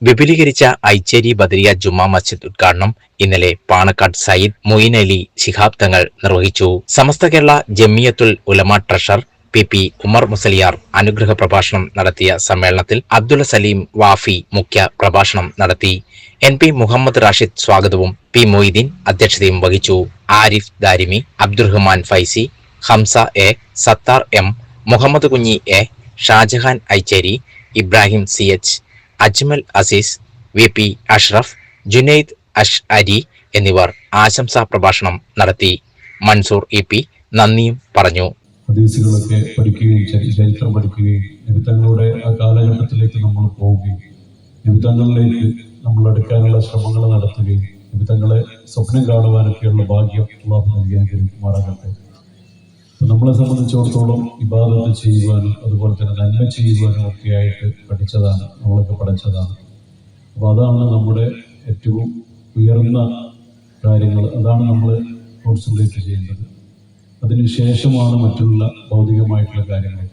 വിപുലീകരിച്ച ഐച്ചേരി ബദരിയ ജുമാ മസ്ജിദ് ഉദ്ഘാടനം ഇന്നലെ പാണക്കാട് സയ്യിദ് മൊയ്ൻ അലി ശിഹാബ് തങ്ങൾ നിർവഹിച്ചു. സമസ്ത കേരള ജമിയത്തുൽ ഉലമ ട്രഷറർ പി ഉമർ മുസലിയാർ അനുഗ്രഹ പ്രഭാഷണം നടത്തിയ സമ്മേളനത്തിൽ അബ്ദുൽ സലീം വാഫി മുഖ്യ പ്രഭാഷണം നടത്തി. NP മുഹമ്മദ് റാഷിദ് സ്വാഗതവും പി മൊയ്തീൻ അധ്യക്ഷതയും വഹിച്ചു. Arif Darimi, Abdurahman Faizy, Hamza A, Sathar M, Muhammad Kunhi A, Shajahan Aicheri, Ibrahim CH, Ajmal Azeez, VP Ashraf, Junaid Ashari എന്നിവർ ആശംസാ പ്രഭാഷണം നടത്തി. മൻസൂർ EP നന്ദിയും പറഞ്ഞു. ഹദീസുകളൊക്കെ പഠിക്കുകയും ചരിത്രം പഠിക്കുകയും നിമിത്തങ്ങളുടെ ആ കാലഘട്ടത്തിലേക്ക് നമ്മൾ പോവുകയും നിമിത്തങ്ങളിലേക്ക് നമ്മൾ അടുക്കാനുള്ള ശ്രമങ്ങൾ നടത്തുകയും നിമിത്തങ്ങളെ സ്വപ്നം കാണുവാനൊക്കെയുള്ള ഭാഗ്യം അല്ലാഹു നൽകി അനുഗ്രഹിക്കുമാറാകട്ടെ. നമ്മളെ സംബന്ധിച്ചിടത്തോളം ഇബാദത്ത് ചെയ്യുവാനും അതുപോലെ തന്നെ നന്മ ചെയ്യുവാനും ഒക്കെ ആയിട്ട് പഠിച്ചതാണ്, നമ്മളൊക്കെ പഠിച്ചതാണ്. അപ്പോൾ അതാണ് നമ്മുടെ ഏറ്റവും ഉയർന്ന കാര്യങ്ങൾ, അതാണ് നമ്മൾ കോൺസെൻട്രേറ്റ് ചെയ്യേണ്ടത്. അതിനുശേഷമാണ് മറ്റുള്ള ഭൗതികമായിട്ടുള്ള കാര്യങ്ങൾ.